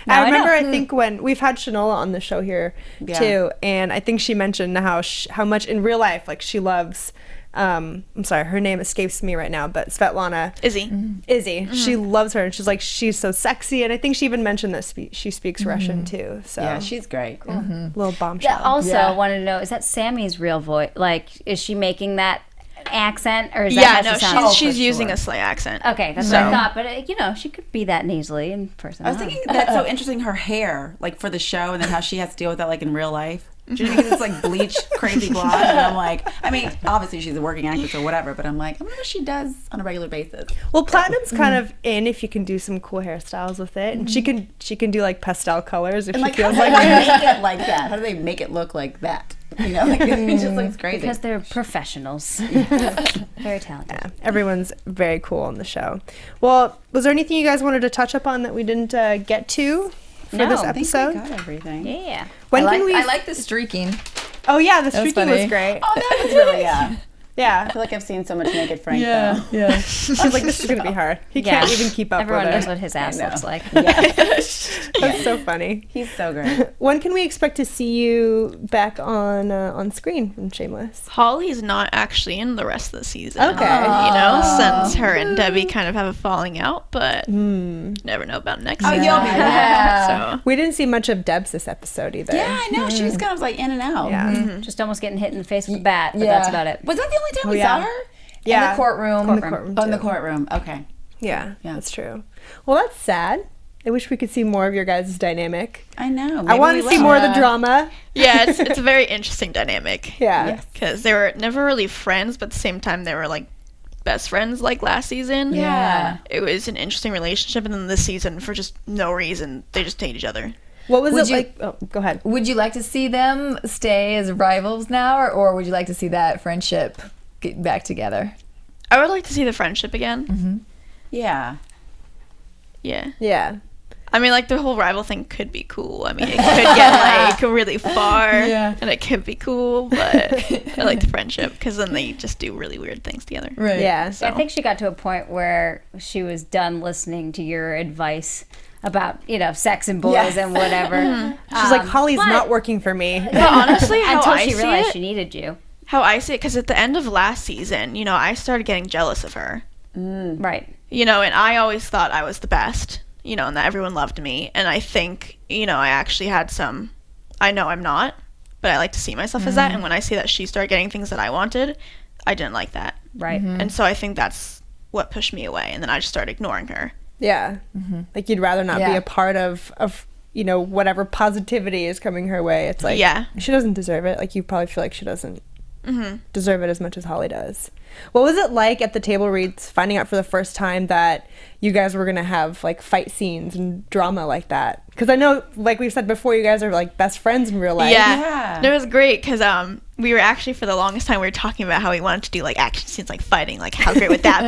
I remember, I think when we've had Shanola on the show here too, and I think she mentioned how much in real life, she loves I'm sorry, her name escapes me right now, but Svetlana. Izzy. Mm-hmm. She loves her, and she's like, she's so sexy, and I think she even mentioned that she speaks Russian too. So Yeah, she's great. Cool. Little bombshell. Also, wanted to know, is that Sammy's real voice? Like, is she making that accent, or is that how she sounds? She's using a slang accent. Okay, that's what I thought, but she could be that nasally in person. I was thinking that's so interesting, her hair, like for the show, and then how she has to deal with that like in real life. Do you know, because it's like bleached, crazy blonde, and I'm like, I mean, obviously she's a working actress or whatever, but I'm like, I wonder what she does on a regular basis. Well, platinum's kind of in if you can do some cool hairstyles with it, and she can do like pastel colors if And she like, how feels do like they it. make it like that? How do they make it look like that? You know, like it just looks crazy. Because they're professionals. Very talented. Yeah, everyone's very cool on the show. Well, was there anything you guys wanted to touch up on that we didn't get to for this I think episode? we got everything. Yeah. I like the streaking. Oh yeah, the streaking funny. was great. Oh, that was really, I Yeah. feel like I've seen so much naked Frank though. Yeah. I was like, this is gonna be hard. He can't even keep up Everyone with knows it. what his ass looks like. That's so funny. He's so great. When can we expect to see you back on screen from Shameless? Holly's not actually in the rest of the season. Okay. Since her and Debbie kind of have a falling out, but never know about next season. You'll be back. So We didn't see much of Debs this episode either. Yeah, I know. She was kind of like in and out. Yeah. Just almost getting hit in the face with a bat, but that's about it. Was that the only time we yeah. saw her? Yeah. In the courtroom. In the courtroom. Oh, in the too. courtroom. Okay. Yeah, Yeah. that's true. Well, that's sad. I wish we could see more of your guys' dynamic. I know. I want to see more of the drama. yeah, it's a very interesting dynamic. Yeah. Because they were never really friends, but at the same time they were like best friends like last season. Yeah. It was an interesting relationship, and then this season, for just no reason, they just hate each other. What was Would it you- like? Oh, go ahead. Would you like to see them stay as rivals now, or would you like to see that friendship get back together? I would like to see the friendship again. Yeah. Yeah. Yeah. I mean, like, the whole rival thing could be cool. I mean, it could get, like, really far, and it could be cool, but I like the friendship, because then they just do really weird things together. Right. Yeah. So. I think she got to a point where she was done listening to your advice about, sex and boys and whatever. She's like, Holly's not working for me. But honestly, how Until I she see realized it, she needed you. how I see it, because at the end of last season, I started getting jealous of her. Right. And I always thought I was the best, and that everyone loved me. And I think, I actually had some, I know I'm not, but I like to see myself as that. And when I see that she started getting things that I wanted, I didn't like that. Right. And so I think that's what pushed me away. And then I just started ignoring her. Yeah. Like you'd rather not be a part of whatever positivity is coming her way. It's like, she doesn't deserve it. Like you probably feel like she doesn't deserve it as much as Holly does. What was it like at the table reads finding out for the first time that you guys were going to have like fight scenes and drama like that? Because I know, like we said before, you guys are like best friends in real life. Yeah. It was great because we were actually, for the longest time, we were talking about how we wanted to do like action scenes, like fighting, like how great would that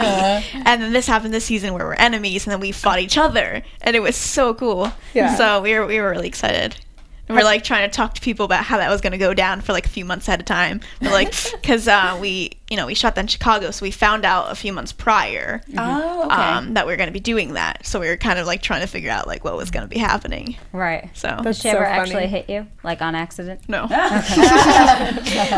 be? And then this happened this season where we're enemies and then we fought each other, and it was so cool. Yeah. So we were really excited. And we're like trying to talk to people about how that was going to go down for like a few months at a time. We're like, because we shot that in Chicago, so we found out a few months prior that we were going to be doing that. So we were kind of like trying to figure out like what was going to be happening. Right. So Did she so ever funny. actually hit you, like on accident? no.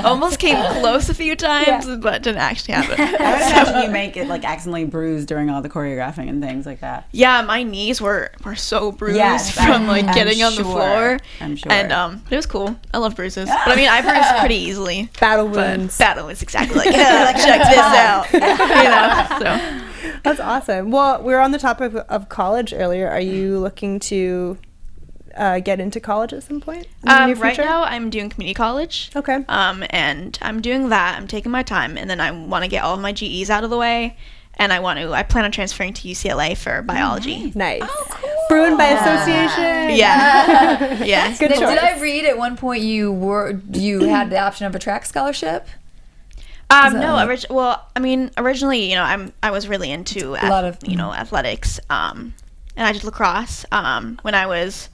Almost came close a few times, but didn't actually happen. I would imagine you make it like accidentally bruised during all the choreographing and things like that. Yeah, my knees were so bruised Yes, from like I'm getting on the sure. floor. I'm sure. And it was cool. I love bruises. But I mean, I bruise pretty easily. Battle But wounds. battle is exactly like, check this out. So That's awesome. Well, we were on the topic of college earlier. Are you looking to get into college at some point in the near right future? now, I'm doing community college. Okay. And I'm doing that. I'm taking my time, and then I want to get all of my GEs out of the way. And I plan on transferring to UCLA for biology. Nice. Oh, cool. Bruin by association. Yeah. Yeah. Good choice. Did I read at one point you had the option of a track scholarship? No, originally, I was really into athletics. And I did lacrosse. When I was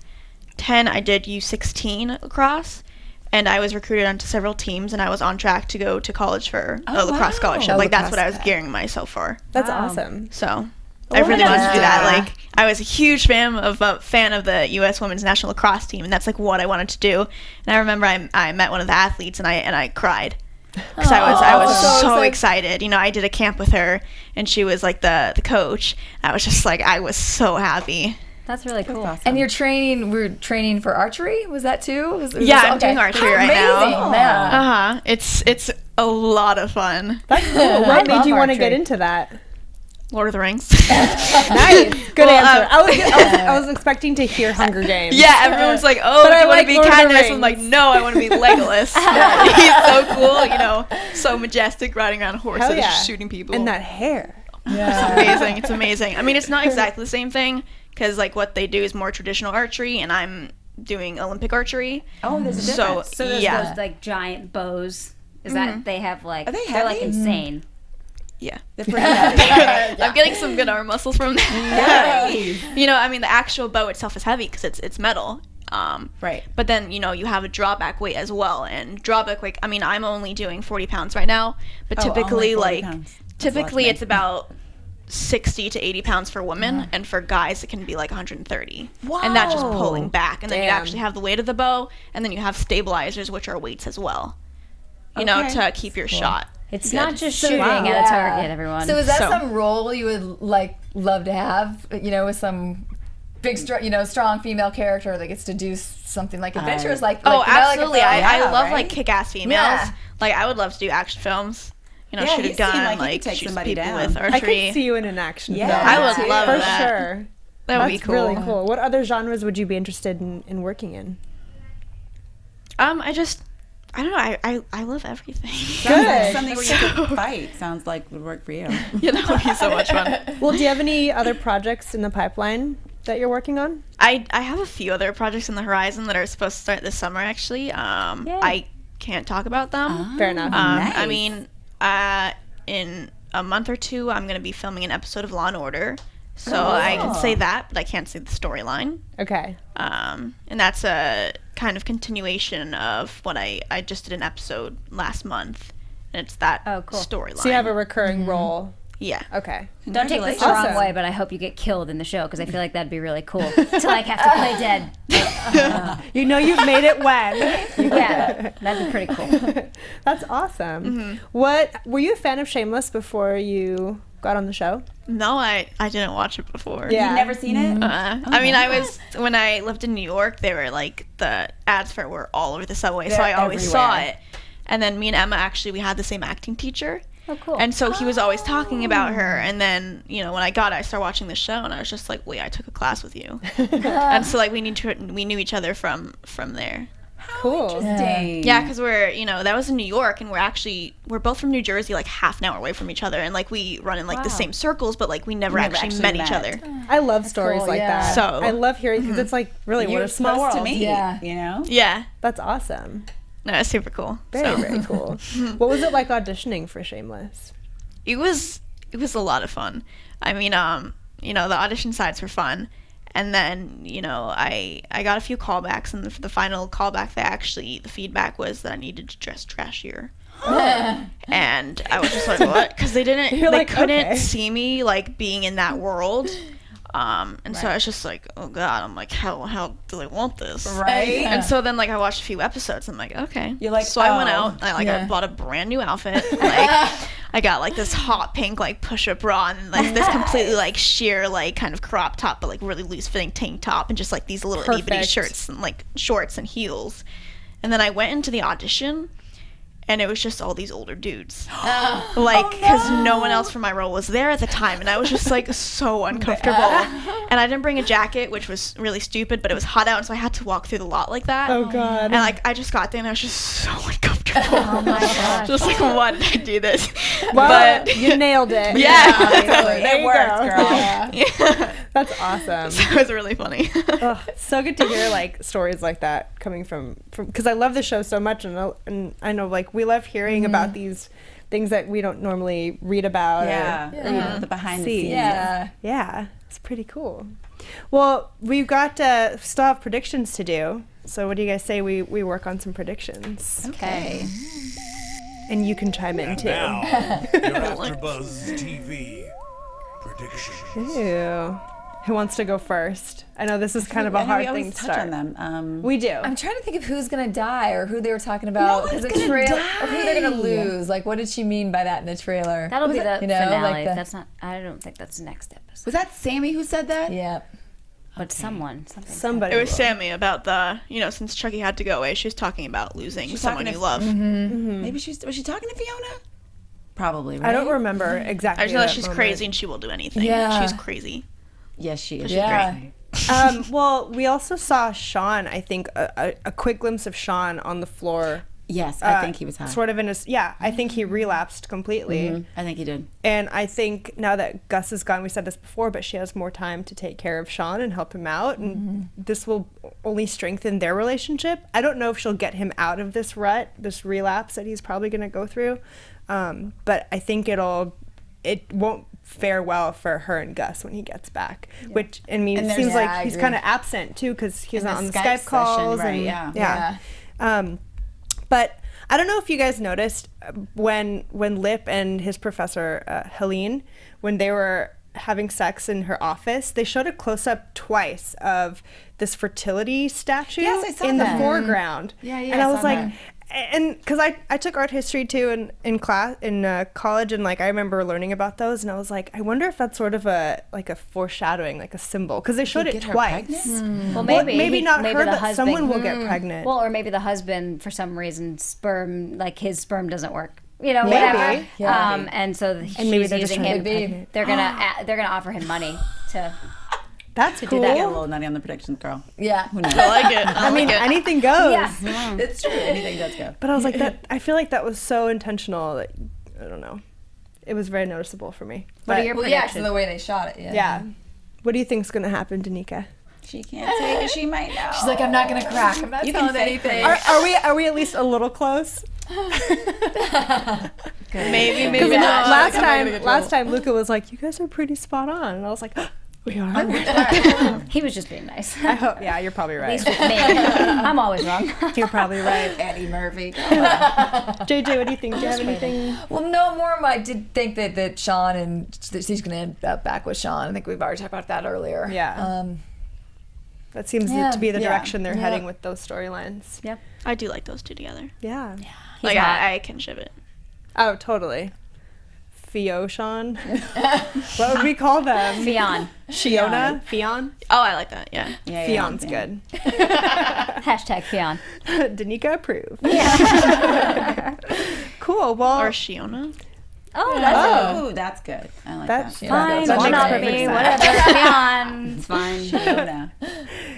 10, I did U16 lacrosse, and I was recruited onto several teams, and I was on track to go to college for a lacrosse scholarship. A Like that's lacrosse what I was gearing myself for. That's awesome. So I really wanted to do that. Like I was a huge fan of the U.S. Women's National Lacrosse team, and that's like what I wanted to do. And I remember I met one of the athletes, and I cried. because I was so excited. You know, I did a camp with her, and she was like the coach. I was just like, I was so happy. That's really cool. Awesome. And we're training for archery? Was that too? I'm doing archery right now. Yeah. It's a lot of fun. That's cool. What made you want to get into that? Lord of the Rings. Nice. Good answer. I was expecting to hear Hunger Games. Yeah, everyone's like, oh, do you want to be Katniss? I'm like, no, I want to be Legolas. He's so cool, you know, so majestic, riding around a horse and just shooting people. And that hair. Yeah. It's amazing. I mean, it's not exactly the same thing, because like what they do is more traditional archery, and I'm doing Olympic archery. Oh, there's a difference. So there's those like giant bows. Is that they have like? Are they they're like heavy? insane. Yeah. They're pretty heavy. I'm getting some good arm muscles from that. You know, I mean, the actual bow itself is heavy because it's metal. Right. But then, you know, you have a drawback weight as well. And drawback weight, I mean, I'm only doing 40 pounds right now. But typically, it's about 60 to 80 pounds for women. And for guys, it can be like 130. Wow. And that's just pulling back. And then you actually have the weight of the bow. And then you have stabilizers, which are weights as well. You know, to keep your shot. It's not just shooting at a target, everyone. So is that some role you would love to have? You know, with some big, strong female character that gets to do something like adventures, absolutely. I love like kick-ass females. Yeah. Like I would love to do action films. You know, shoot a gun, like shoot people down with archery. I could see you in an action film. I would love that. For sure. That would be cool. Really cool. What other genres would you be interested in working in? I don't know. I love everything. Good. Something where you could fight sounds like would work for you. Yeah, that would be so much fun. Well, do you have any other projects in the pipeline that you're working on? I have a few other projects on the horizon that are supposed to start this summer, actually. I can't talk about them. Fair enough. Nice. I mean, in a month or two, I'm going to be filming an episode of Law & Order. So I can say that, but I can't say the storyline. Okay. And that's a kind of continuation of what I just did an episode last month. And it's that storyline. So you have a recurring role. Yeah. Okay. Don't take this the wrong way, but I hope you get killed in the show, because I feel like that'd be really cool to like have to play dead. You know you've made it when. Yeah, that'd be pretty cool. That's awesome. What were you a fan of Shameless before you got on the show? No, I didn't watch it before. Yeah. You've never seen it? I mean, when I lived in New York, they were like, the ads for it were all over the subway, so I always saw it. And then me and Emma, actually, we had the same acting teacher. Oh, cool. And so he was always talking about her. And then, you know, when I started watching the show, and I was just like, wait, I took a class with you. And so, like, we knew each other from there. Cool. Interesting. Yeah, because that was in New York, and we're both from New Jersey, like half an hour away from each other, and like we run in like the same circles, but like we never actually met each other. I love stories like that. So I love hearing, because it's like really what a small world. To me, you know? Yeah. That's awesome. No, it's super cool. Very cool. What was it like auditioning for Shameless? It was a lot of fun. I mean, the audition sides were fun. And then, I got a few callbacks, and the final callback, the feedback was that I needed to dress trashier. And I was just like, what? Because they couldn't see me, like, being in that world. So I was just like, oh God, I'm like, how do they want this? Right. And so then, like, I watched a few episodes, and I'm like, okay. You're like, so I went out, and I bought a brand new outfit. Like, I got like this hot pink like push-up bra, and like this completely like sheer like kind of crop top, but like really loose-fitting tank top, and just like these little itty-bitty shirts and like shorts and heels. And then I went into the audition, and it was just all these older dudes, because no one else for my role was there at the time, and I was just like so uncomfortable. And I didn't bring a jacket, which was really stupid, but it was hot out, and so I had to walk through the lot like that. Oh God! And like I just got there, and I was just so uncomfortable. Oh my gosh! Just like, why did I do this? Well, but you nailed it. Yeah, it worked, girl. Yeah. That's awesome. So it was really funny. So good to hear like stories like that coming from because I love the show so much, and I know like we love hearing about these things that we don't normally read about. Or the behind the scenes. Yeah, it's pretty cool. Well, we've got still have predictions to do. So what do you guys say we work on some predictions? Okay. And you can chime in too. Now, your AfterBuzz TV prediction. Ew. Who wants to go first? I know this is kind of a hard thing to start. On them. We do. I'm trying to think of who's gonna die or who they were talking about. No one's the gonna trailer, die. or who they're gonna lose. Like, what did she mean by that in the trailer? That'll be the finale. Like That's not. I don't think that's the next episode. Was that Sammy who said that? Yeah. But somebody. Somebody. It was Sammy about the, since Chucky had to go away, she was talking about losing someone you love. Maybe was she talking to Fiona? Probably, right? I don't remember exactly. I just know that she's crazy and she will do anything. Yeah. She's crazy. Yes, she is. Yeah. She's crazy. Well, we also saw Sean, I think, a quick glimpse of Sean on the floor. Yes, I think he was high. Sort of in his, I think he relapsed completely. I think he did. And I think now that Gus is gone, we said this before, but she has more time to take care of Sean and help him out. And this will only strengthen their relationship. I don't know if she'll get him out of this rut, this relapse that he's probably going to go through. But I think it won't fare well for her and Gus when he gets back. Which, I mean, it seems like he's kind of absent too because he's not on the Skype calls. Right, and, but I don't know if you guys noticed when Lip and his professor, Helene, when they were having sex in her office, they showed a close-up twice of this fertility statue in the foreground. Yeah, and I was like... And because I took art history too in class in college, and like I remember learning about those, and I was like, I wonder if that's sort of a foreshadowing, like a symbol, because they showed it twice. Well, maybe not maybe her, the but husband, someone will get pregnant. Well, or maybe the husband, for some reason, his sperm doesn't work. Whatever. Yeah. And so she's maybe they're using just him. They're gonna offer him money to. That's cool. Did get a little nutty on the predictions, girl. Yeah. Who knows? I like it. I mean, anything goes. Yeah. It's true. Anything does go. But I was like, I feel like that was so intentional that, I don't know. It was very noticeable for me. What are your Well, yeah, predictions? because of the way they shot it. Yeah. What do you think's going to happen, Danika? She can't say because she might know. She's like, I'm not gonna crack. I'm not telling anything. Are we at least a little close? Maybe Because not. last time Luca was like, you guys are pretty spot on. And I was like, we are. He was just being nice. I hope. Yeah, you're probably right. At least with me. I'm always wrong. You're probably right. Eddie Murphy. JJ, what do you think? Do you have anything? Well, no more. I did think that Sean and she's going to end up back with Sean. I think we've already talked about that earlier. Yeah. That seems to be the direction they're heading with those storylines. Yep. I do like those two together. Yeah. Like, I can ship it. Oh, totally. Sean. What would we call them? Fion. Shiona? Fion? Oh, I like that. Yeah. Fion's good. Hashtag Fion. Danika approved. Yeah. Cool. Well, Or Shiona. Oh, That's good. I like That's that. fine. That One makes up perfect me. sense. Whatever. Fion. It's fine. Fiona.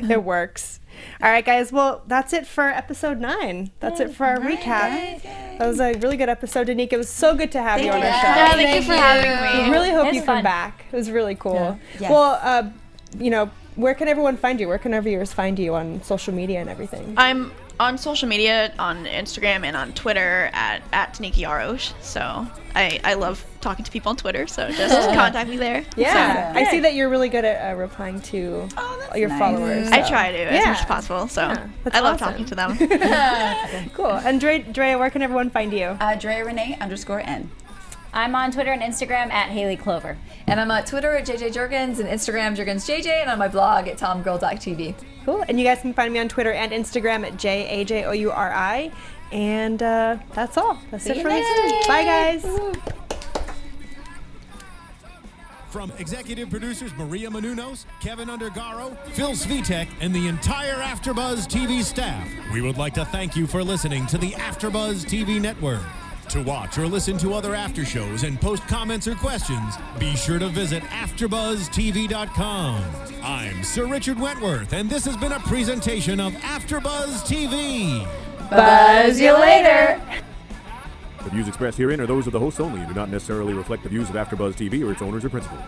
it works. All right, guys. Well, that's it for episode 9. That's it for our recap. That was a really good episode, Danika. It was so good to have you on our show. Yeah, thank you for having me. I really hope It's you come fun. back. It was really cool. Yeah. Yes. Well, where can everyone find you? Where can our viewers find you on social media and everything? I'm on social media, on Instagram and on Twitter at Danika Yarosh. So I love talking to people on Twitter, so just contact me there. Yeah. So- I see that you're really good at replying to your nice. followers. I so. try to as much as possible, so that's I love awesome. talking to them. Cool. And Drea, where can everyone find you? Drea Renee _N. I'm on Twitter and Instagram at Hayley Clover. And I'm on Twitter at JJ Jurgens and Instagram JurgensJJ and on my blog at tomgirl.tv. Cool. And you guys can find me on Twitter and Instagram at JAJOURI. And that's all. That's it for this week. Bye, guys. From executive producers Maria Menounos, Kevin Undergaro, Phil Svitek, and the entire AfterBuzz TV staff, we would like to thank you for listening to the AfterBuzz TV network. To watch or listen to other after shows and post comments or questions, be sure to visit AfterBuzzTV.com. I'm Sir Richard Wentworth, and this has been a presentation of AfterBuzz TV. Buzz you later. The views expressed herein are those of the hosts only and do not necessarily reflect the views of AfterBuzz TV or its owners or principals.